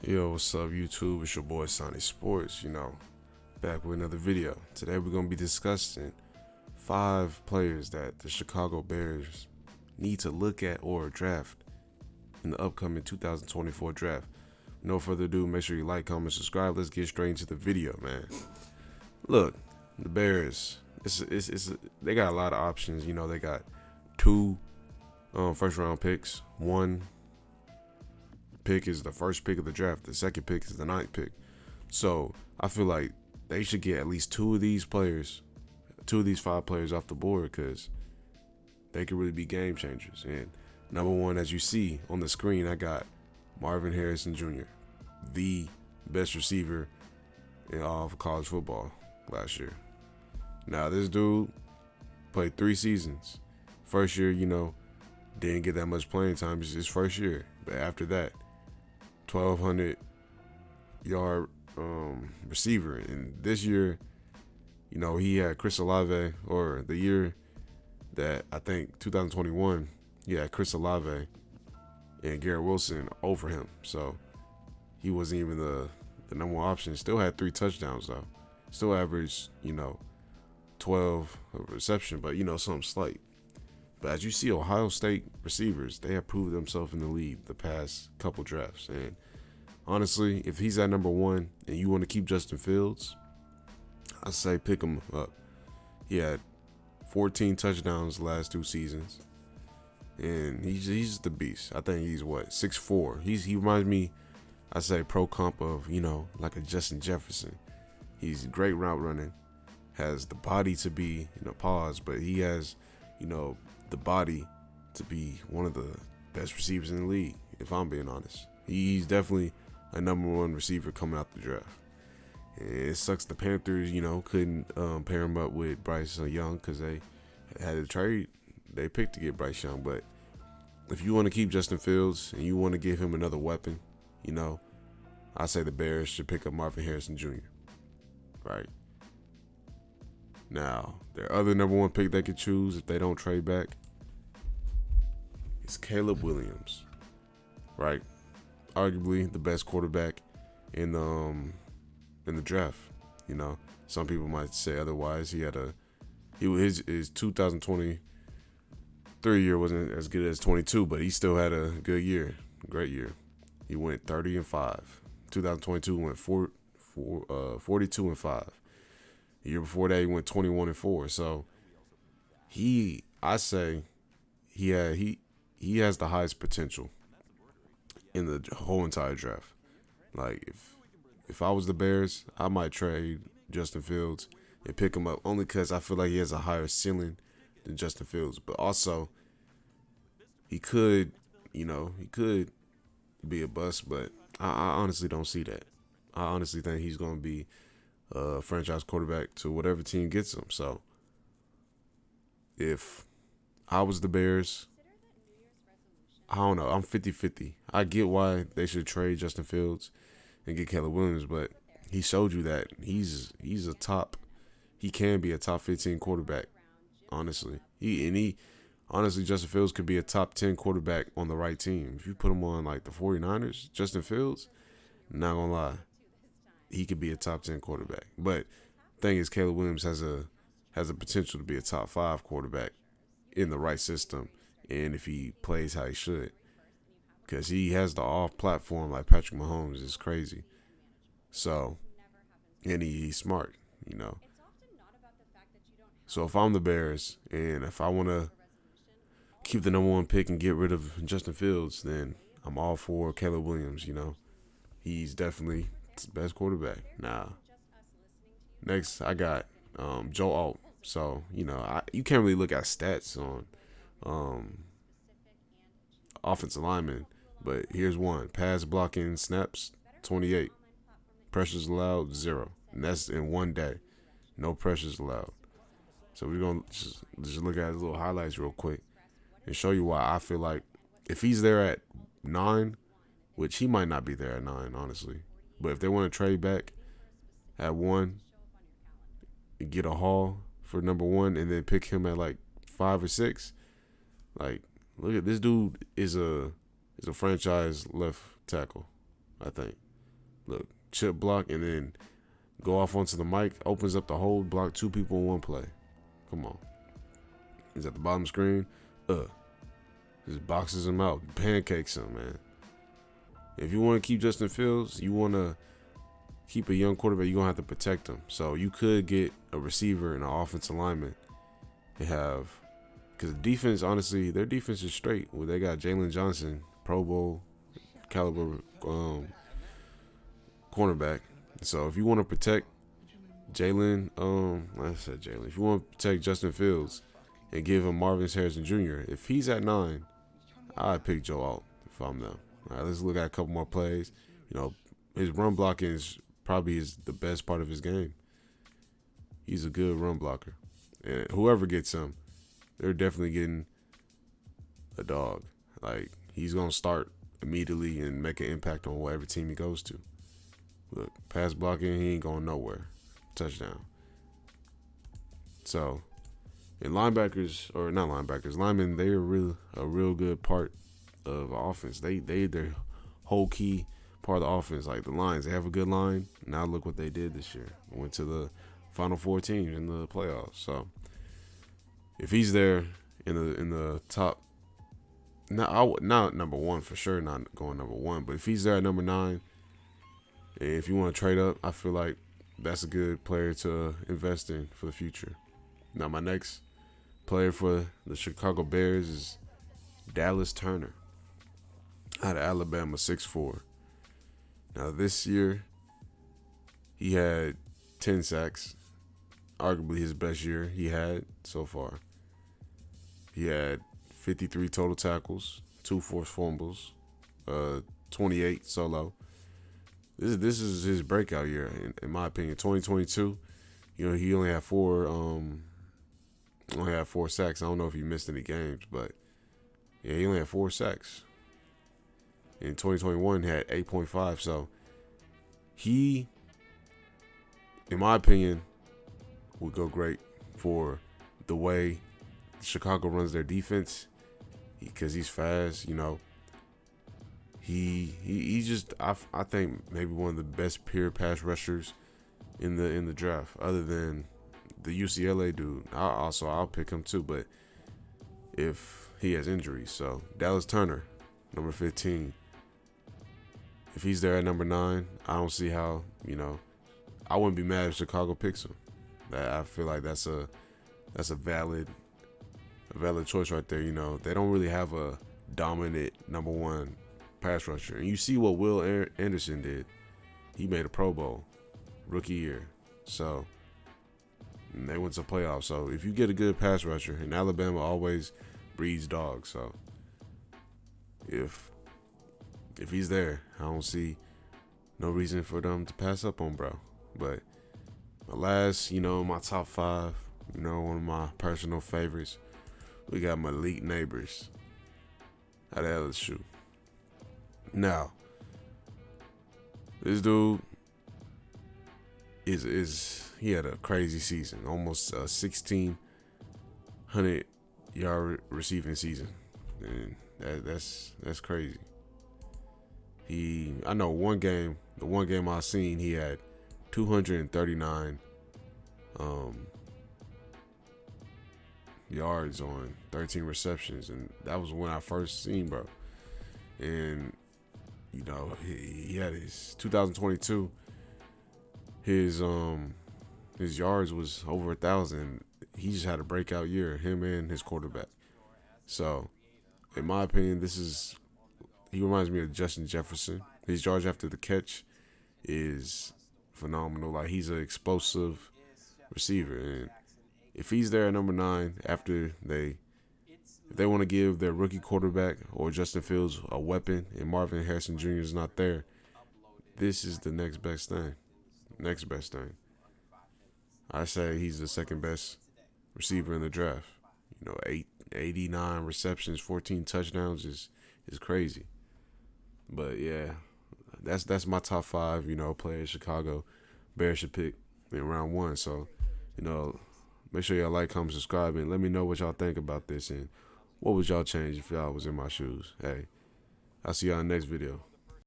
Yo, what's up, YouTube? It's your boy Sonny Sports, back with another video. Today we're going to be discussing 5 players that the Chicago Bears need to look at or draft in the upcoming 2024 draft. No further ado, make sure you like, comment, subscribe. Let's get straight into the video, man. Look, the Bears, they got a lot of options. They got 2 first round picks, 1 pick is the first pick of the draft. The second pick is the ninth pick. So I feel like they should get at least 2 of these 5 players off the board because they could really be game changers. And number one, as you see on the screen, I got Marvin Harrison Jr., the best receiver in all of college football last year. Now, this dude played 3 seasons. First year, didn't get that much playing time. It's his first year. But after that, 1,200 yard receiver. And this year, he had Chris Olave, or the year that I think 2021, he had Chris Olave and Garrett Wilson over him. So he wasn't even the number one option. Still had 3 touchdowns though. Still averaged, 12 of reception, but something slight. But as you see, Ohio State receivers, they have proved themselves in the league the past couple drafts. And honestly, if he's at number 1 and you want to keep Justin Fields, I say pick him up. He had 14 touchdowns the last 2 seasons. And he's the beast. I think he's 6'4". He reminds me, I say pro comp of, like a Justin Jefferson. He's great route running, has the body to be, pause, but he has, the body to be one of the best receivers in the league, if I'm being honest. He's definitely a number 1 receiver coming out the draft. And it sucks the Panthers, couldn't pair him up with Bryce Young because they had a trade. They picked to get Bryce Young. But if you want to keep Justin Fields and you want to give him another weapon, I say the Bears should pick up Marvin Harrison Jr. Right? Now, their other number 1 pick they could choose if they don't trade back is Caleb Williams, right? Arguably the best quarterback in the draft. Some people might say otherwise. His 2023 year wasn't as good as 22, but he still had a good year, great year. He went 30-5. 2022 went 42-5. The year before that, he went 21-4. So I say he has the highest potential in the whole entire draft. Like if I was the Bears, I might trade Justin Fields and pick him up only because I feel like he has a higher ceiling than Justin Fields. But also, he could be a bust. But I honestly don't see that. I honestly think he's going to be franchise quarterback to whatever team gets him. So if I was the Bears, I don't know. I'm 50-50. I get why they should trade Justin Fields and get Caleb Williams, but he showed you that he can be a top 15 quarterback, honestly. Honestly, Justin Fields could be a top 10 quarterback on the right team. If you put him on like the 49ers, Justin Fields, not gonna lie, he could be a top 10 quarterback. But thing is, Caleb Williams has a potential to be a top 5 quarterback in the right system, and if he plays how he should, because he has the off platform like Patrick Mahomes is crazy. So, and he's smart, you know. So if I'm the Bears and if I want to keep the number 1 pick and get rid of Justin Fields, then I'm all for Caleb Williams. He's definitely the best quarterback. Now, next I got Joe Alt. So you can't really look at stats on um, offensive linemen, but here's one: pass blocking snaps 28, pressures allowed 0, and that's in one day. No pressures allowed. So we're gonna just look at his little highlights real quick and show you why I feel like if he's there at 9, which he might not be there at 9, honestly, but if they want to trade back at 1 and get a haul for number 1 and then pick him at like 5 or 6, like look at this dude is a franchise left tackle, I think. Look, chip block and then go off onto the mic, opens up the whole block, 2 people in one play. Come on. He's at the bottom screen. Just boxes him out, pancakes him, man. If you want to keep Justin Fields, you want to keep a young quarterback, you're going to have to protect him. So you could get a receiver and an offensive lineman. They have, because the defense, honestly, their defense is straight. Well, they got Jalen Johnson, Pro Bowl caliber cornerback. So if you want to protect Jalen, if you want to protect Justin Fields and give him Marvin Harrison Jr., if he's at 9, I'd pick Joe Alt if I'm them. All right, let's look at a couple more plays. His run blocking is probably the best part of his game. He's a good run blocker. And whoever gets him, they're definitely getting a dog. Like, he's going to start immediately and make an impact on whatever team he goes to. Look, pass blocking, he ain't going nowhere. Touchdown. So, and linemen, they're a real good part of offense. They're whole key part of the offense. Like the Lions, they have a good line. Now look what they did this year. Went to the Final Four teams in the playoffs. So if he's there in the top, not number 1 for sure, not going number 1, but if he's there at number 9, and if you want to trade up, I feel like that's a good player to invest in for the future. Now my next player for the Chicago Bears is Dallas Turner out of Alabama, 6'4". Now this year, he had 10 sacks, arguably his best year he had so far. He had 53 total tackles, 2 forced fumbles, 28 solo. This is his breakout year, in my opinion. 2022, he only had 4 sacks. I don't know if he missed any games, but yeah, he only had 4 sacks. In 2021, he had 8.5. So he, in my opinion, would go great for the way Chicago runs their defense, because he's fast. He's just I think maybe one of the best pure pass rushers in the draft, other than the UCLA dude. I'll pick him too, but if he has injuries. So Dallas Turner, number 15. If he's there at number 9, I don't see how, I wouldn't be mad if Chicago picks him. I feel like that's a valid choice right there. They don't really have a dominant number 1 pass rusher. And you see what Will Anderson did. He made a Pro Bowl rookie year. So and they went to playoffs. So if you get a good pass rusher, and Alabama always breeds dogs. So if he's there, I don't see no reason for them to pass up on bro. But my last, my top 5, one of my personal favorites, we got Malik Neighbors out of LSU. Now, this dude he had a crazy season, almost a 1,600 yard receiving season, and that's crazy. I know the one game I seen, he had 239 yards on 13 receptions, and that was when I first seen bro. And he had his 2022. His yards was over 1,000. He just had a breakout year, him and his quarterback. So, in my opinion, he reminds me of Justin Jefferson. His yards after the catch is phenomenal. Like, he's an explosive receiver, and if he's there at number 9, after if they want to give their rookie quarterback or Justin Fields a weapon and Marvin Harrison Jr. is not there, this is the next best thing. I say he's the second best receiver in the draft. 89 receptions, 14 touchdowns is crazy. But yeah, that's my top 5, players Chicago Bears should pick in round 1. So, make sure y'all like, comment, subscribe, and let me know what y'all think about this and what would y'all change if y'all was in my shoes. Hey, I'll see y'all in the next video.